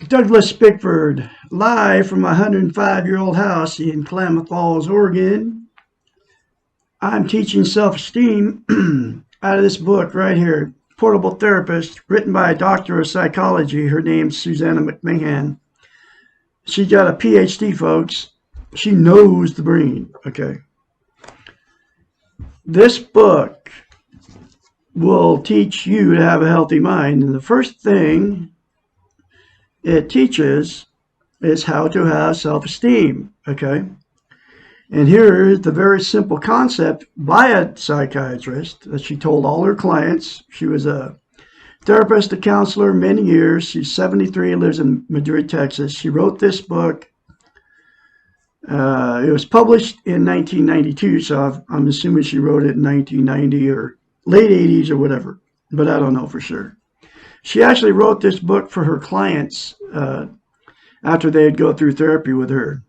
Douglas Bickford, live from a 105-year-old house in Klamath Falls, Oregon. I'm teaching self-esteem out of this book right here, Portable Therapist, written by a doctor of psychology. Her name's Susanna McMahon. She got a PhD, folks. She knows the brain, okay? This book will teach you to have a healthy mind. And the first thing it teaches is how to have self-esteem, okay? And here is the very simple concept by a psychiatrist that she told all her clients. She was a therapist, a counselor, many years. She's 73, lives in Madrid, Texas. She wrote this book. It was published in 1992, so I'm assuming she wrote it in 1990 or late 80s or whatever, but I don't know for sure. She actually wrote this book for her clients after they'd go through therapy with her.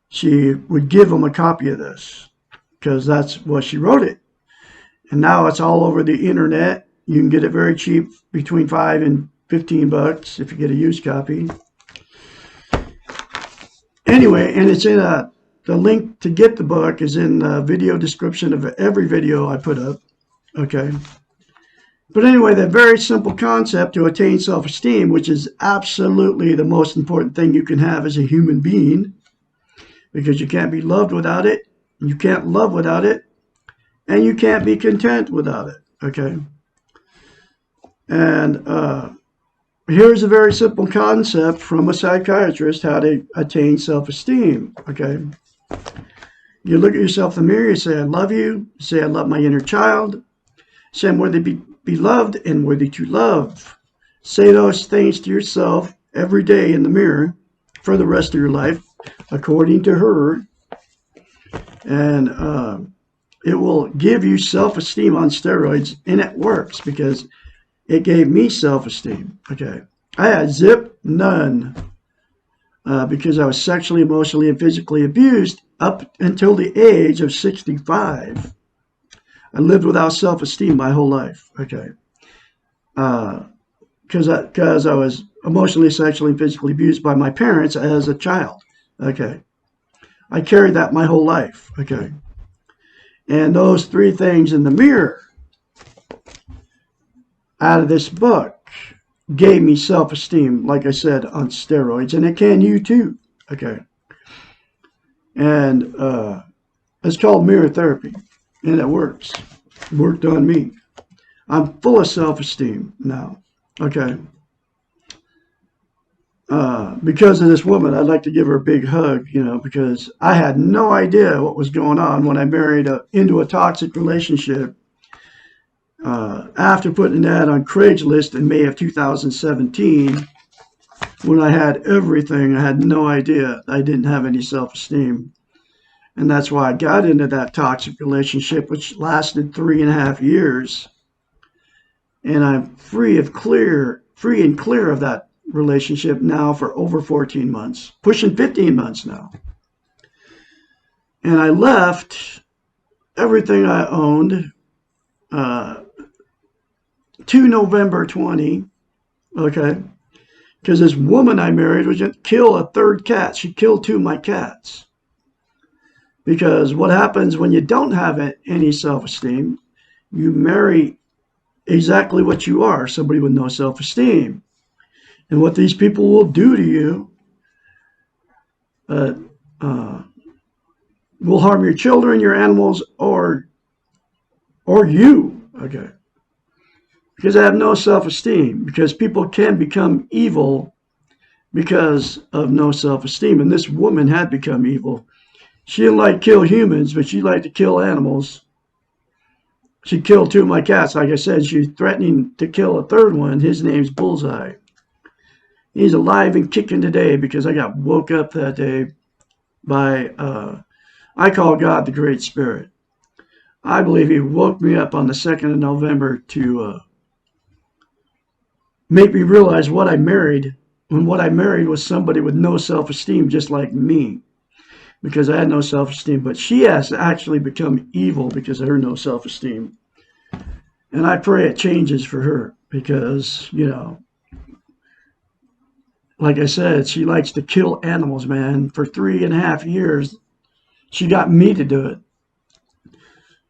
She would give them a copy of this because that's what she wrote it. And now it's all over the internet. You can get it very cheap, between $5 and $15 if you get a used copy. Anyway, and it's in the link to get the book is in the video description of every video I put up. Okay. But anyway, the very simple concept to attain self-esteem, which is absolutely the most important thing you can have as a human being, because you can't be loved without it, you can't love without it, and you can't be content without it, okay? And here's a very simple concept from a psychiatrist, how to attain self-esteem, okay? You look at yourself in the mirror, you say, I love you, you say, I love my inner child, say, I'm worthy to be loved and worthy to love. Say those things to yourself every day in the mirror for the rest of your life, according to her. And it will give you self-esteem on steroids, and it works because it gave me self-esteem. Okay, I had none, because I was sexually, emotionally, and physically abused up until the age of 65. I lived without self-esteem my whole life, okay? Because I was emotionally, sexually, and physically abused by my parents as a child, okay? I carried that my whole life, okay? And those three things in the mirror out of this book gave me self-esteem, like I said, on steroids, and it can you too, okay? And it's called mirror therapy. And it works. It worked on me. I'm full of self-esteem now. Okay. Because of this woman, I'd like to give her a big hug, because I had no idea what was going on when I married into a toxic relationship. After putting an ad on Craigslist in May of 2017, when I had everything, I had no idea I didn't have any self-esteem. And that's why I got into that toxic relationship, which lasted 3.5 years. And I'm free and clear of that relationship now for over 14 months, pushing 15 months now. And I left everything I owned to November 20, okay? Because this woman I married was going to kill a third cat. She killed 2 of my cats. Because what happens when you don't have any self-esteem, you marry exactly what you are, somebody with no self-esteem. And what these people will do to you will harm your children, your animals, or you, okay? Because I have no self-esteem, because people can become evil because of no self-esteem. And this woman had become evil. She didn't like to kill humans, but she liked to kill animals. She killed 2 of my cats. Like I said, she's threatening to kill a third one. His name's Bullseye. He's alive and kicking today because I got woke up that day by, I call God the Great Spirit. I believe he woke me up on the 2nd of November to make me realize what I married, when what I married was somebody with no self-esteem just like me. Because I had no self-esteem, but she has actually become evil because of her no self-esteem. And I pray it changes for her because, like I said, she likes to kill animals, man. For 3.5 years, she got me to do it,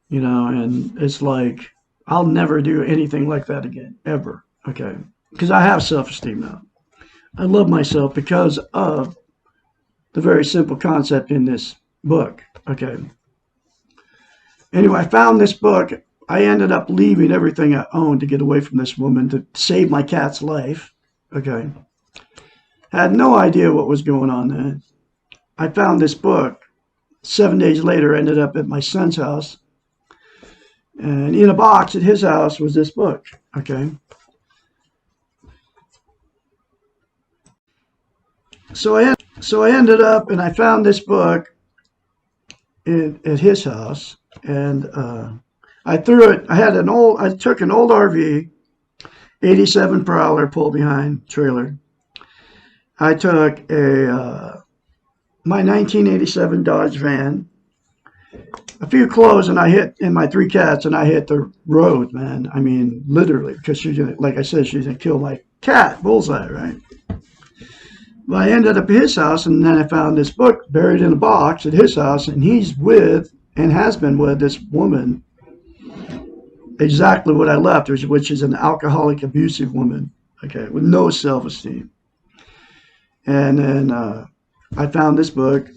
and it's like, I'll never do anything like that again, ever. Okay. Because I have self-esteem now. I love myself because of the very simple concept in this book. Okay. Anyway, I found this book. I ended up leaving everything I owned to get away from this woman to save my cat's life. Okay. Had no idea what was going on then. I found this book. 7 days later, ended up at my son's house. And in a box at his house was this book. Okay. So I ended up and I found this book at his house, and I threw it. I took an old RV, 87 Prowler pull behind trailer. I took my 1987 Dodge van, a few clothes, and my 3 cats, and I hit the road, man. I mean, literally, because like I said, she's gonna kill my cat, Bullseye, right? But I ended up at his house, and then I found this book buried in a box at his house, and he's with and has been with this woman, exactly what I left, which is an alcoholic, abusive woman, okay, with no self-esteem. And then I found this book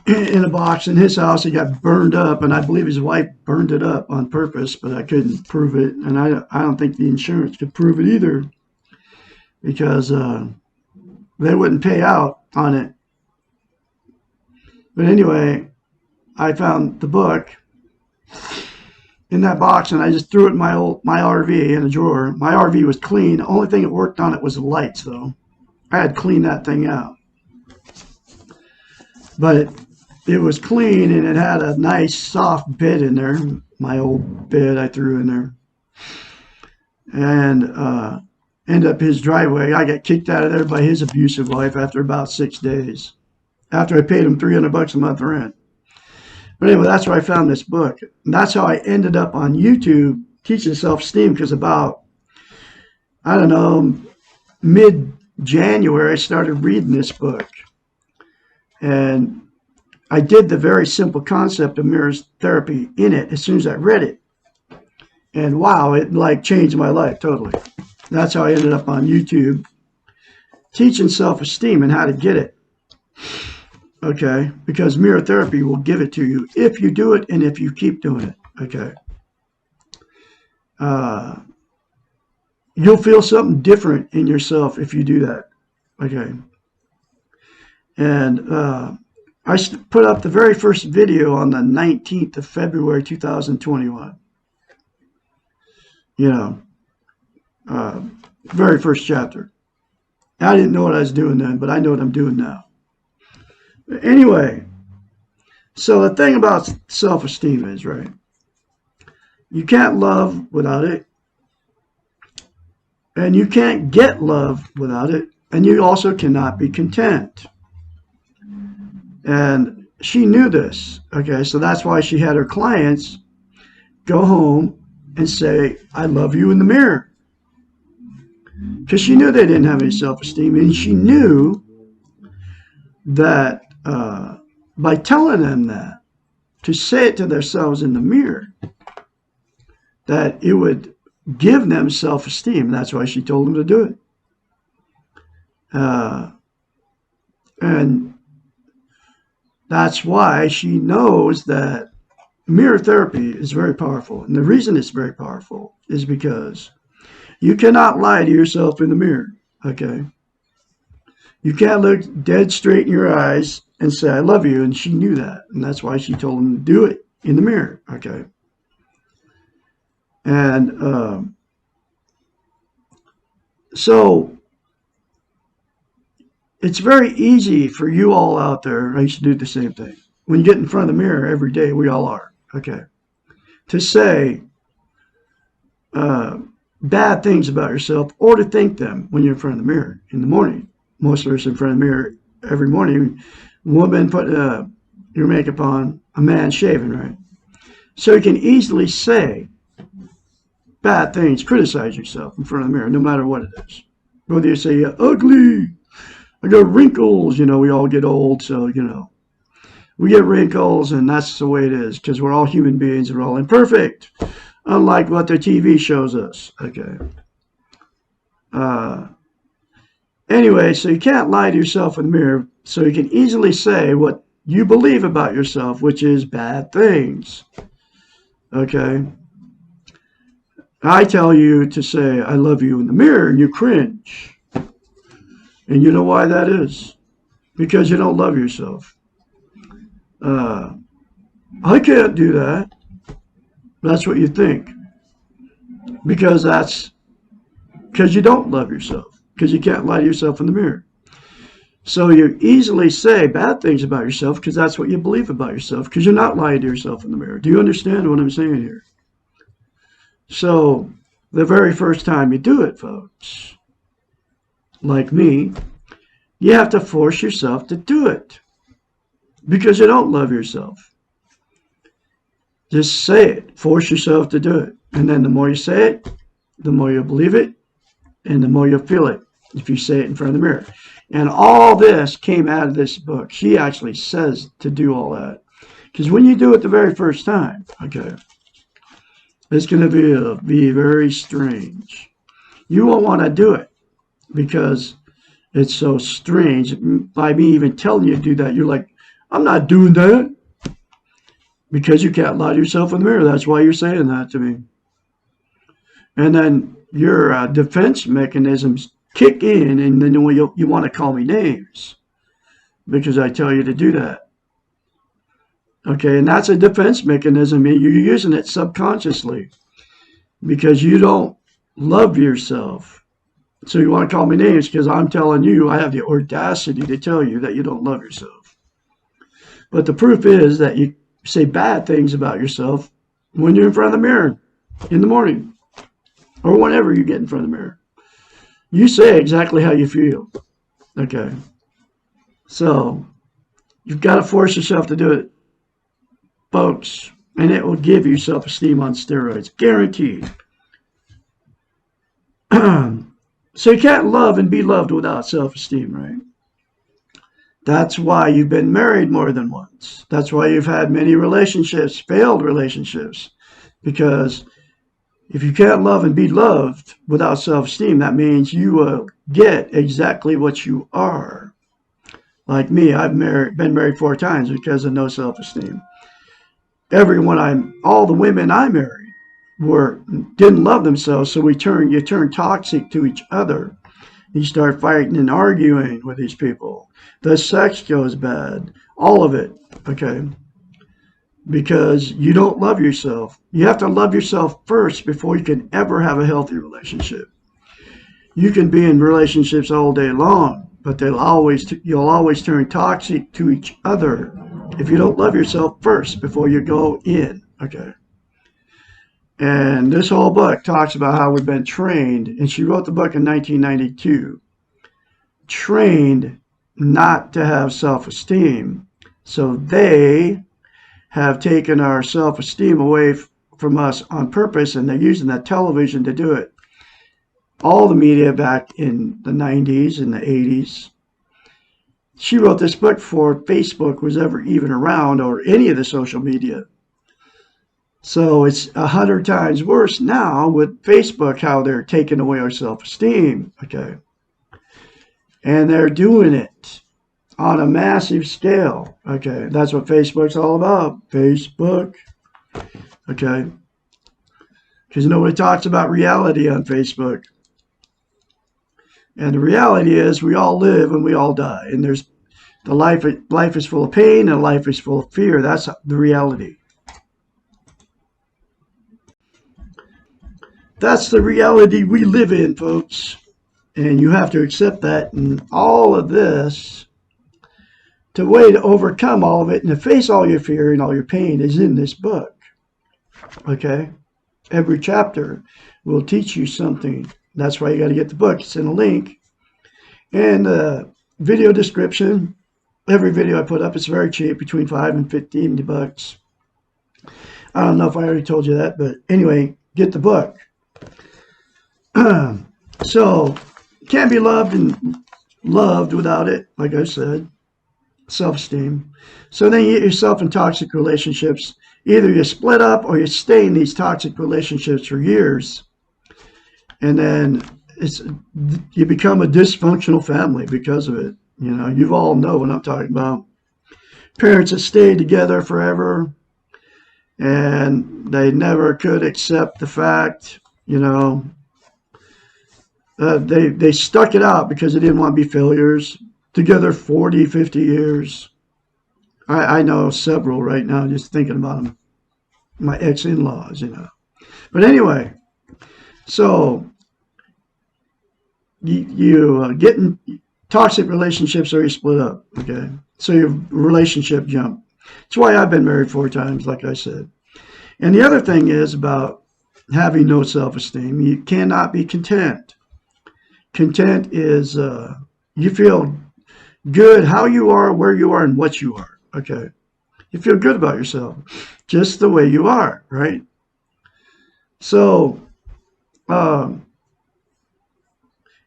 in a box in his house. It got burned up, and I believe his wife burned it up on purpose, but I couldn't prove it, and I don't think the insurance could prove it either, because they wouldn't pay out on it. But anyway, I found the book in that box, and I just threw it in my RV in a drawer. My RV was clean. The only thing that worked on it was the lights, though. I had cleaned that thing out. But it was clean, and it had a nice soft bed in there. My old bed I threw in there. And ended up his driveway. I got kicked out of there by his abusive wife after about 6 days, after I paid him $300 a month rent. But anyway, that's where I found this book. And that's how I ended up on YouTube teaching self-esteem, because about, I don't know, mid-January, I started reading this book. And I did the very simple concept of mirror therapy in it as soon as I read it. And wow, it like changed my life totally. That's how I ended up on YouTube teaching self-esteem and how to get it. Okay, because mirror therapy will give it to you if you do it and if you keep doing it. Okay, you'll feel something different in yourself if you do that. Okay, and I put up the very first video on the 19th of February 2021. Very first chapter. I didn't know what I was doing then, but I know what I'm doing now. But anyway, so the thing about self-esteem is, right, you can't love without it, and you can't get love without it, and you also cannot be content. And she knew this, okay, so that's why she had her clients go home and say, I love you in the mirror. Because she knew they didn't have any self-esteem, and she knew that by telling them that, to say it to themselves in the mirror, that it would give them self-esteem. That's why she told them to do it. And that's why she knows that mirror therapy is very powerful. And the reason it's very powerful is because you cannot lie to yourself in the mirror, okay? You can't look dead straight in your eyes and say, I love you, and she knew that. And that's why she told him to do it in the mirror, okay? And so it's very easy for you all out there, I used to do the same thing. When you get in front of the mirror every day, we all are, okay, to say bad things about yourself, or to think them when you're in front of the mirror in the morning. Most of us in front of the mirror every morning. Woman put your makeup on, a man shaving, right? So you can easily say bad things, criticize yourself in front of the mirror, no matter what it is. Whether you say you're ugly, I got wrinkles, we all get old, so, we get wrinkles, and that's the way it is, because we're all human beings, we're all imperfect, unlike what the TV shows us. Okay. Anyway, so you can't lie to yourself in the mirror, so you can easily say what you believe about yourself, which is bad things. Okay. I tell you to say, I love you in the mirror, and you cringe. And you know why that is? Because you don't love yourself. I can't do that. That's what you think. Because you don't love yourself. Because you can't lie to yourself in the mirror. So you easily say bad things about yourself because that's what you believe about yourself, because you're not lying to yourself in the mirror. Do you understand what I'm saying here? So the very first time you do it, folks, like me, you have to force yourself to do it because you don't love yourself. Just say it. Force yourself to do it. And then the more you say it, the more you'll believe it, and the more you'll feel it if you say it in front of the mirror. And all this came out of this book. She actually says to do all that. Because when you do it the very first time, okay, it's going to be very strange. You won't want to do it because it's so strange. By me even telling you to do that, you're like, I'm not doing that. Because you can't lie to yourself in the mirror. That's why you're saying that to me. And then your defense mechanisms kick in, and then you want to call me names because I tell you to do that. Okay, and that's a defense mechanism. You're using it subconsciously because you don't love yourself. So you want to call me names because I'm telling you, I have the audacity to tell you that you don't love yourself. But the proof is that you say bad things about yourself when you're in front of the mirror in the morning or whenever you get in front of the mirror. You say exactly how you feel. Okay. So you've got to force yourself to do it, folks, and it will give you self-esteem on steroids. Guaranteed. So you can't love and be loved without self-esteem, right? That's why you've been married more than once. That's why you've had many relationships, failed relationships, because if you can't love and be loved without self-esteem, that means you will get exactly what you are. Like me, I've been married 4 times because of no self-esteem. All the women I married didn't love themselves, so you turn toxic to each other. You start fighting and arguing with these people. The sex goes bad. All of it, okay? Because you don't love yourself. You have to love yourself first before you can ever have a healthy relationship. You can be in relationships all day long, but you'll always turn toxic to each other if you don't love yourself first before you go in, okay? And this whole book talks about how we've been trained, and she wrote the book in 1992, trained not to have self-esteem. So they have taken our self-esteem away from us on purpose, and they're using that television to do it. All the media back in the 90s and the 80s. She wrote this book before Facebook was ever even around or any of the social media. So it's 100 times worse now with Facebook, how they're taking away our self-esteem, okay? And they're doing it on a massive scale, okay? That's what Facebook's all about, Facebook, okay? Because nobody talks about reality on Facebook. And the reality is we all live and we all die. And life is full of pain and life is full of fear. That's the reality. That's the reality we live in, folks. And you have to accept that. And all of this, the way to overcome all of it and to face all your fear and all your pain is in this book. Okay? Every chapter will teach you something. That's why you got to get the book. It's in a link. And the video description, every video I put up, it's very cheap, between $5 and $15. I don't know if I already told you that, but anyway, get the book. So can't be loved and loved without it, like I said, self-esteem. So then you get yourself in toxic relationships. Either you split up or you stay in these toxic relationships for years. And then you become a dysfunctional family because of it. You know, you all know what I'm talking about. Parents that stayed together forever and they never could accept the fact, you know, they stuck it out because they didn't want to be failures. Together 40, 50 years. I know several right now just thinking about them. My ex-in-laws, you know. But anyway, so you get in toxic relationships or you split up, okay? So your relationship jump. That's why I've been married 4 times, like I said. And the other thing is about having no self-esteem. You cannot be content. Content is you feel good how you are, where you are, and what you are, okay? You feel good about yourself, just the way you are, right? So, and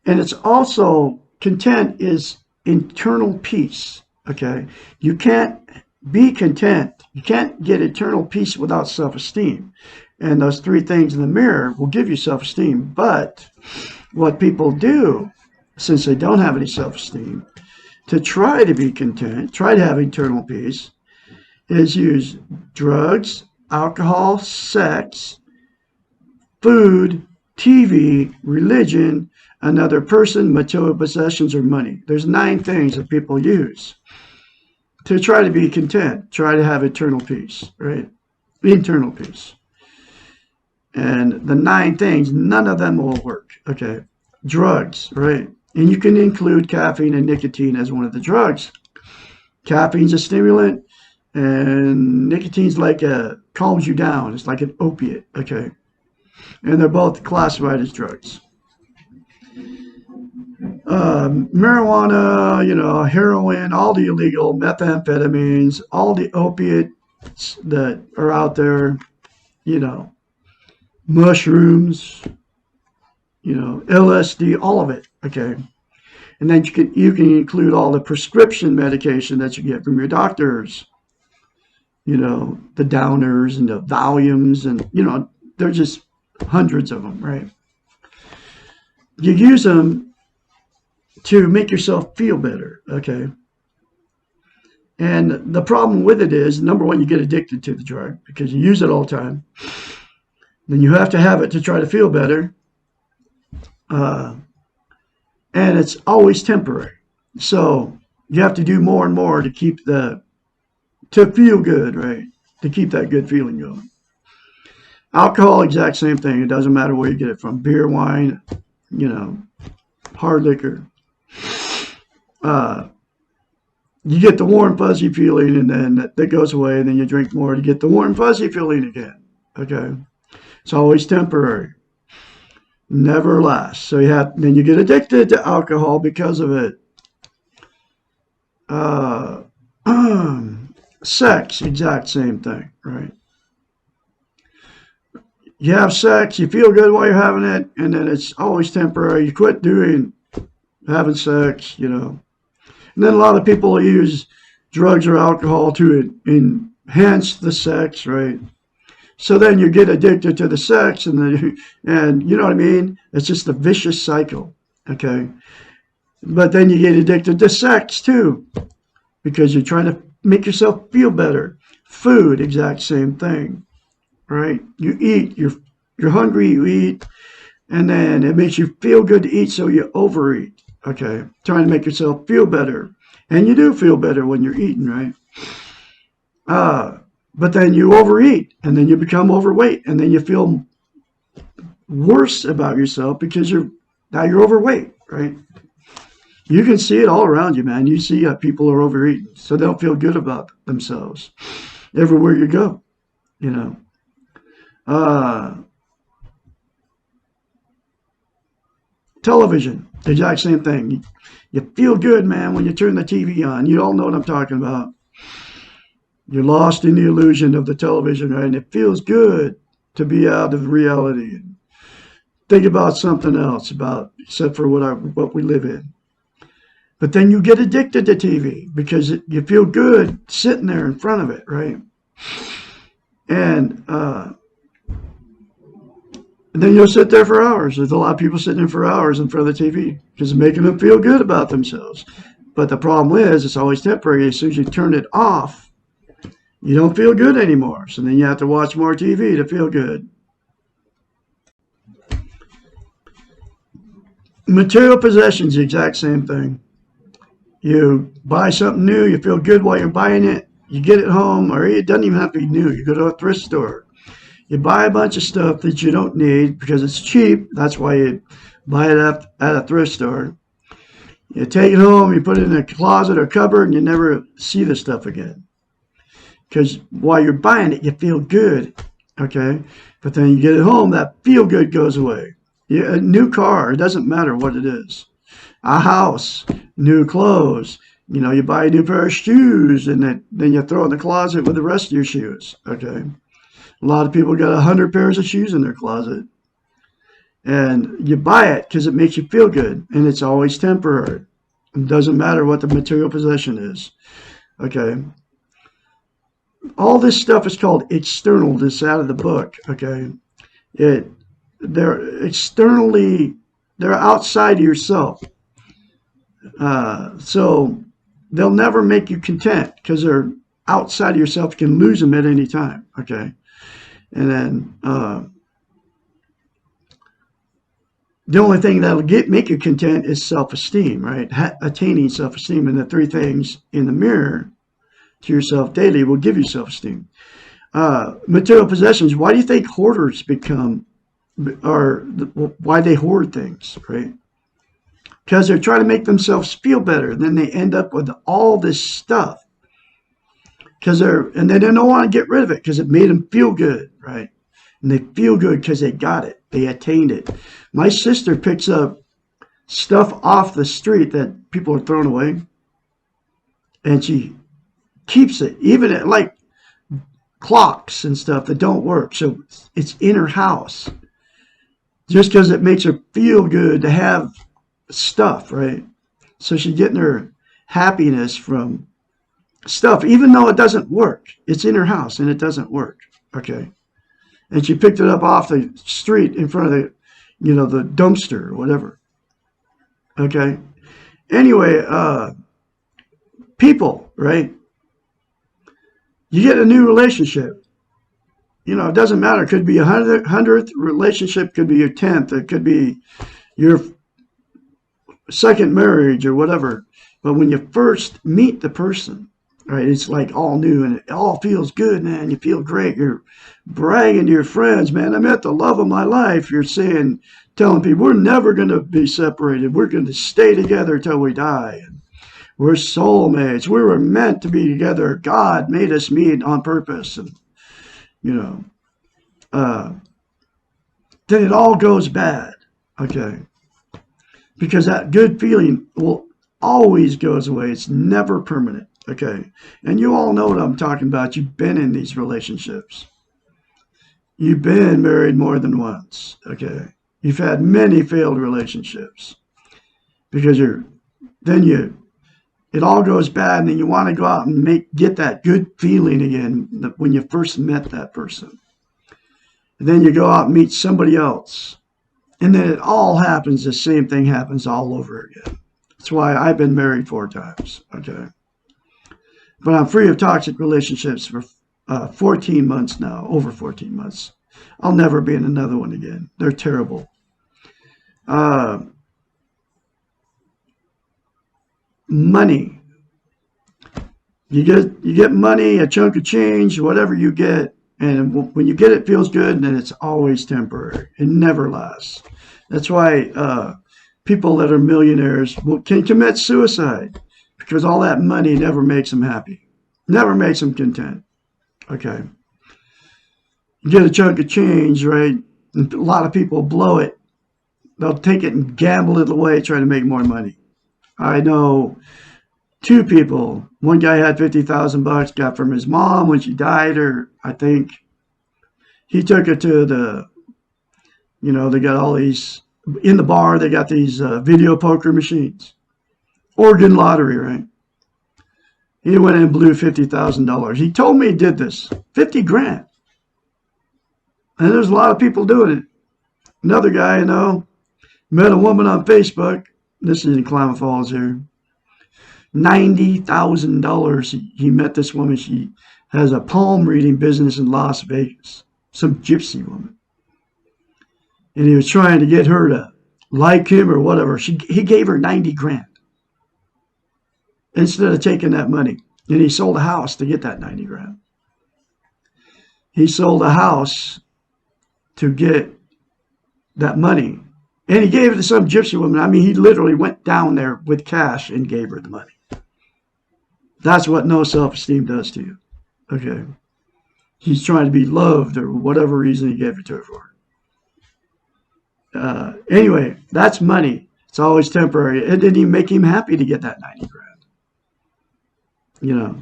it's also, content is internal peace, okay? You can't be content. You can't get eternal peace without self-esteem. And those 3 things in the mirror will give you self-esteem. But what people do, since they don't have any self-esteem, to try to be content, try to have eternal peace, is use drugs, alcohol, sex, food, TV, religion, another person, material possessions, or money. There's 9 things that people use to try to be content, try to have eternal peace, right? Internal peace. And the 9 things, none of them will work, okay? Drugs, right? And you can include caffeine and nicotine as one of the drugs. Caffeine's a stimulant, and nicotine's like calms you down. It's like an opiate, okay? And they're both classified as drugs. Marijuana, you know, heroin, all the illegal methamphetamines, all the opiates that are out there, you know, mushrooms, you know, LSD, all of it, okay? And then you can include all the prescription medication that you get from your doctors, you know, the downers and the Valiums, and, you know, there's just hundreds of them, right? You use them to make yourself feel better, okay? And the problem with it is, number one, you get addicted to the drug because you use it all the time. Then you have to have it to try to feel better. And it's always temporary. So you have to do more and more to keep to feel good, right? To keep that good feeling going. Alcohol, exact same thing. It doesn't matter where you get it from. Beer, wine, you know, hard liquor. You get the warm, fuzzy feeling, and then that goes away, and then you drink more to get the warm, fuzzy feeling again. Okay? It's always temporary. Never lasts. So then you get addicted to alcohol because of it. Sex, exact same thing, right? You have sex, you feel good while you're having it, and then it's always temporary. You quit having sex, you know. And then a lot of people use drugs or alcohol to enhance the sex, right? So then you get addicted to the sex, and you know what I mean? It's just a vicious cycle, okay? But then you get addicted to sex too, because you're trying to make yourself feel better. Food, exact same thing, right? You eat, you're hungry, you eat, and then it makes you feel good to eat, so you overeat, okay? Trying to make yourself feel better. And you do feel better when you're eating, right? But then you overeat, and then you become overweight, and then you feel worse about yourself because now you're overweight, right? You can see it all around you, man. You see people are overeating, so they don't feel good about themselves everywhere you go, you know. Television, the exact same thing. You feel good, man, when you turn the TV on. You all know what I'm talking about. You're lost in the illusion of the television, right? And it feels good to be out of reality. think about something else except for what we live in. But then you get addicted to TV because you feel good sitting there in front of it, right? And then you'll sit there for hours. There's a lot of people sitting there for hours in front of the TV because it's making them feel good about themselves. But the problem is it's always temporary. As soon as you turn it off, you don't feel good anymore. So then you have to watch more TV to feel good. Material possessions, the exact same thing. You buy something new, you feel good while you're buying it, you get it home, or it doesn't even have to be new. You go to a thrift store. You buy a bunch of stuff that you don't need because it's cheap. That's why you buy it at a thrift store. You take it home, you put it in a closet or cupboard, and you never see the stuff again. Because while you're buying it, you feel good, okay? But then you get it home, that feel good goes away. A new car, it doesn't matter what it is. A house, new clothes. You know, you buy a new pair of shoes, and then you throw it in the closet with the rest of your shoes, okay? A lot of people got 100 pairs of shoes in their closet. And you buy it because it makes you feel good, and it's always temporary. It doesn't matter what the material possession is, okay? All this stuff is called external, this out of the book, okay? They're outside of yourself. So they'll never make you content because they're outside of yourself. You can lose them at any time, okay? And then the only thing that'll make you content is self-esteem, right? Attaining self-esteem. And the three things in the mirror to yourself daily will give you self-esteem. Material possessions. Why do you think hoarders why they hoard things, right? Because they're trying to make themselves feel better. Then they end up with all this stuff. And they don't want to get rid of it because it made them feel good, right? And they feel good because they got it. They attained it. My sister picks up stuff off the street that people are throwing away. And she keeps it, even at like clocks and stuff that don't work. So it's in her house. Just because it makes her feel good to have stuff, right? So she's getting her happiness from stuff, even though it doesn't work. It's in her house and it doesn't work, okay? And she picked it up off the street in front of the dumpster or whatever, okay? Anyway, people, right? You get a new relationship. It doesn't matter. It could be 100th relationship, could be your 10th, it could be your second marriage or whatever. But when you first meet the person, right, it's like all new and it all feels good, man. You feel great. You're bragging to your friends, man. I met the love of my life. You're telling people we're never going to be separated. We're going to stay together till we die. And we're soulmates. We were meant to be together. God made us meet on purpose. And then it all goes bad, okay? Because that good feeling will always goes away. It's never permanent, okay? And you all know what I'm talking about. You've been in these relationships. You've been married more than once, okay? You've had many failed relationships because it all goes bad, and then you want to go out and get that good feeling again when you first met that person. And then you go out and meet somebody else. And then it all happens, the same thing happens all over again. That's why I've been married 4 times, okay? But I'm free of toxic relationships for 14 months now, over 14 months. I'll never be in another one again. They're terrible. Money. You get money, a chunk of change, whatever you get, and when you get it, it feels good, and it's always temporary. It never lasts. That's why people that are millionaires can commit suicide, because all that money never makes them happy, never makes them content. Okay. You get a chunk of change, right? And a lot of people blow it. They'll take it and gamble it away, trying to make more money. I know 2 people. One guy had $50,000 got from his mom when she died, or I think he took it to You know, they got all these, in the bar, they got these video poker machines. Oregon lottery, right? He went and blew $50,000. He told me he did this. 50 grand. And there's a lot of people doing it. Another guy, you know, met a woman on Facebook. This is in Klamath Falls here. $90,000. He met this woman. She has a palm reading business in Las Vegas. Some gypsy woman. And he was trying to get her to like him or whatever. He gave her 90 grand. Instead of taking that money. And he sold a house to get that 90 grand. He sold a house to get that money. And he gave it to some gypsy woman. I mean, he literally went down there with cash and gave her the money. That's what no self-esteem does to you. Okay. He's trying to be loved or whatever reason he gave it to her for. Anyway, that's money. It's always temporary. It didn't even make him happy to get that 90 grand. You know,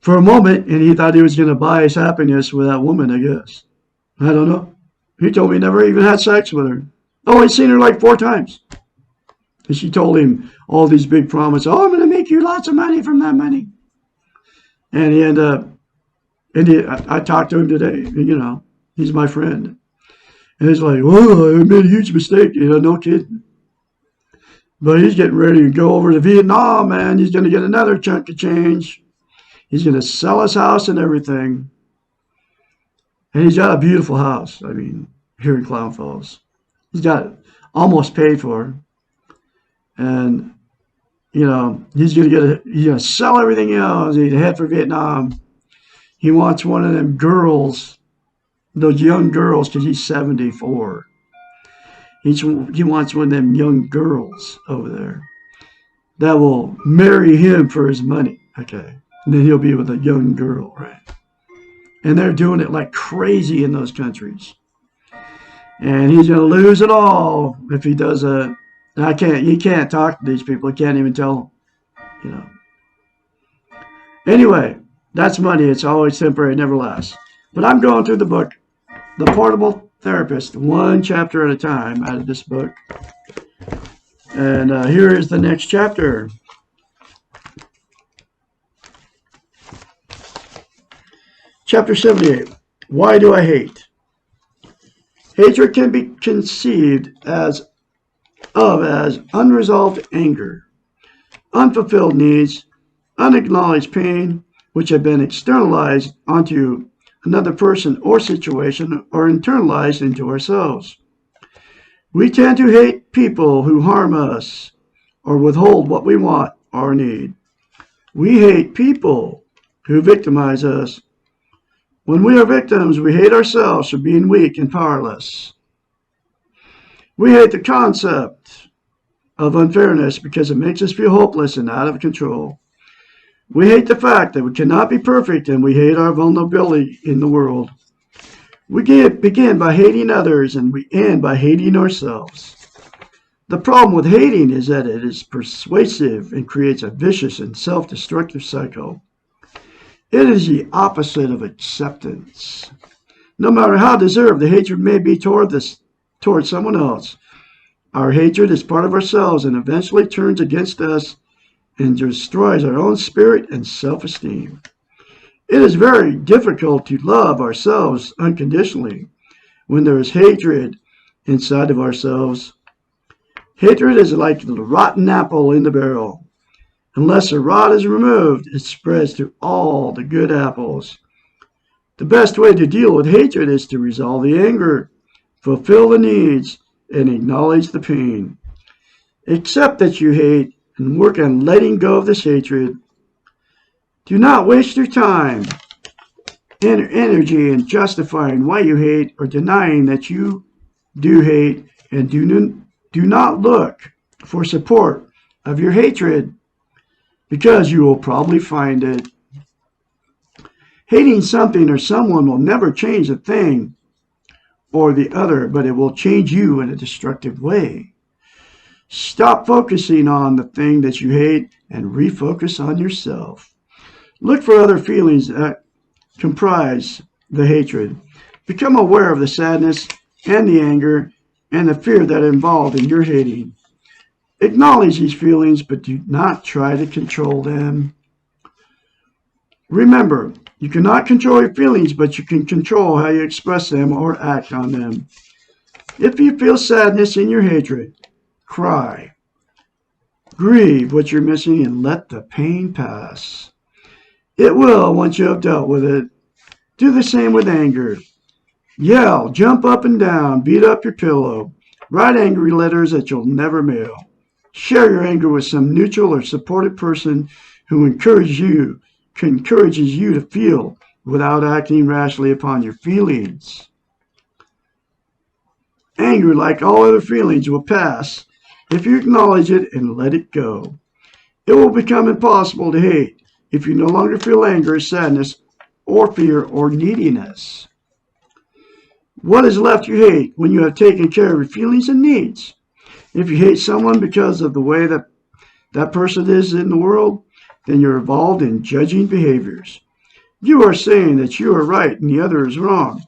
for a moment, and he thought he was going to buy his happiness with that woman, I guess. I don't know. He told me he never even had sex with her. Oh, he'd seen her like 4 times. And she told him all these big promises. Oh, I'm going to make you lots of money from that money. And he ended up, I talked to him today, you know, he's my friend. And he's like, well, I made a huge mistake, you know, no kidding. But he's getting ready to go over to Vietnam, man. He's going to get another chunk of change. He's going to sell his house and everything. And he's got a beautiful house, I mean, here in Klamath Falls. He's got it almost paid for. And, you know, he's going to sell everything else. He's head for Vietnam. He wants one of them girls, those young girls, because he's 74. He wants one of them young girls over there that will marry him for his money. Okay. And then he'll be with a young girl, right? And they're doing it like crazy in those countries. And he's going to lose it all if he does a... You can't talk to these people. You can't even tell, you know. Anyway, that's money. It's always temporary. It never lasts. But I'm going through the book, The Portable Therapist, 1 chapter at a time out of this book. And here is the next chapter. Chapter 78. Why do I hate? Hatred can be conceived as unresolved anger, unfulfilled needs, unacknowledged pain, which have been externalized onto another person or situation or internalized into ourselves. We tend to hate people who harm us or withhold what we want or need. We hate people who victimize us. When we are victims, we hate ourselves for being weak and powerless. We hate the concept of unfairness because it makes us feel hopeless and out of control. We hate the fact that we cannot be perfect, and we hate our vulnerability in the world. We begin by hating others, and we end by hating ourselves. The problem with hating is that it is persuasive and creates a vicious and self-destructive cycle. It is the opposite of acceptance. No matter how deserved the hatred may be toward someone else, our hatred is part of ourselves and eventually turns against us and destroys our own spirit and self-esteem. It is very difficult to love ourselves unconditionally when there is hatred inside of ourselves. Hatred is like the rotten apple in the barrel. Unless the rot is removed, it spreads to all the good apples. The best way to deal with hatred is to resolve the anger, fulfill the needs, and acknowledge the pain. Accept that you hate and work on letting go of this hatred. Do not waste your time and energy in justifying why you hate or denying that you do hate, and do not look for support of your hatred because you will probably find it. Hating something or someone will never change a thing or the other, but it will change you in a destructive way. Stop focusing on the thing that you hate and refocus on yourself. Look for other feelings that comprise the hatred. Become aware of the sadness and the anger and the fear that are involved in your hating. Acknowledge these feelings, but do not try to control them. Remember, you cannot control your feelings, but you can control how you express them or act on them. If you feel sadness in your hatred, cry. Grieve what you're missing and let the pain pass. It will once you have dealt with it. Do the same with anger. Yell, jump up and down, beat up your pillow. Write angry letters that you'll never mail. Share your anger with some neutral or supportive person who encourages you to feel without acting rashly upon your feelings. Anger, like all other feelings, will pass if you acknowledge it and let it go. It will become impossible to hate if you no longer feel anger, sadness, or fear, or neediness. What is left you hate when you have taken care of your feelings and needs? If you hate someone because of the way that person is in the world, then you're involved in judging behaviors. You are saying that you are right and the other is wrong.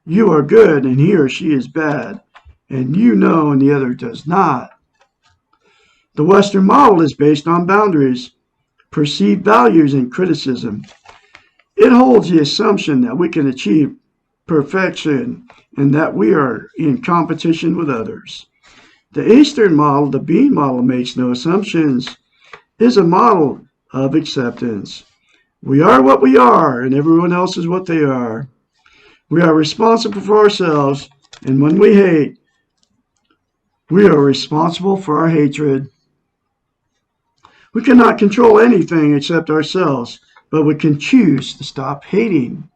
You are good and he or she is bad, and you know and the other does not. The Western model is based on boundaries, perceived values, and criticism. It holds the assumption that we can achieve perfection and that we are in competition with others. The Eastern model, the being model, makes no assumptions, is a model of acceptance. We are what we are, and everyone else is what they are. We are responsible for ourselves, and when we hate, we are responsible for our hatred. We cannot control anything except ourselves, but we can choose to stop hating.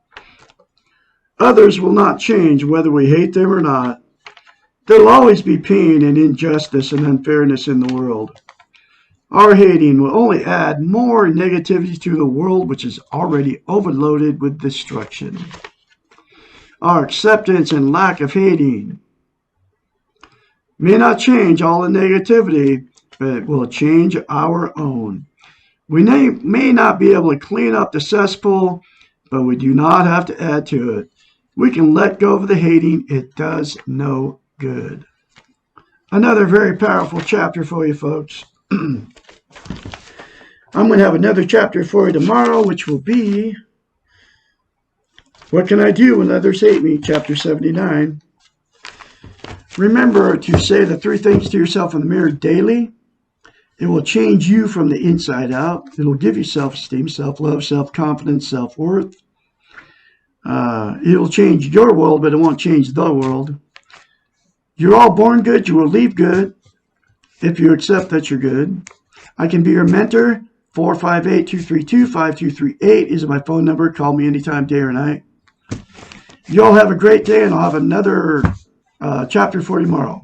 Others will not change whether we hate them or not. There will always be pain and injustice and unfairness in the world. Our hating will only add more negativity to the world, which is already overloaded with destruction. Our acceptance and lack of hating may not change all the negativity, but it will change our own. We may not be able to clean up the cesspool, but we do not have to add to it. We can let go of the hating. It does no good. Another very powerful chapter for you folks. I'm going to have another chapter for you tomorrow, which will be What Can I Do When Others Hate Me? Chapter 79. Remember to say the 3 things to yourself in the mirror daily. It will change you from the inside out. It will give you self-esteem, self-love, self-confidence, self-worth. It will change your world, but it won't change the world. You're all born good. You will leave good if you accept that you're good. I can be your mentor. 458-232-5238 is my phone number. Call me anytime, day or night. You all have a great day, and I'll have another chapter for you tomorrow.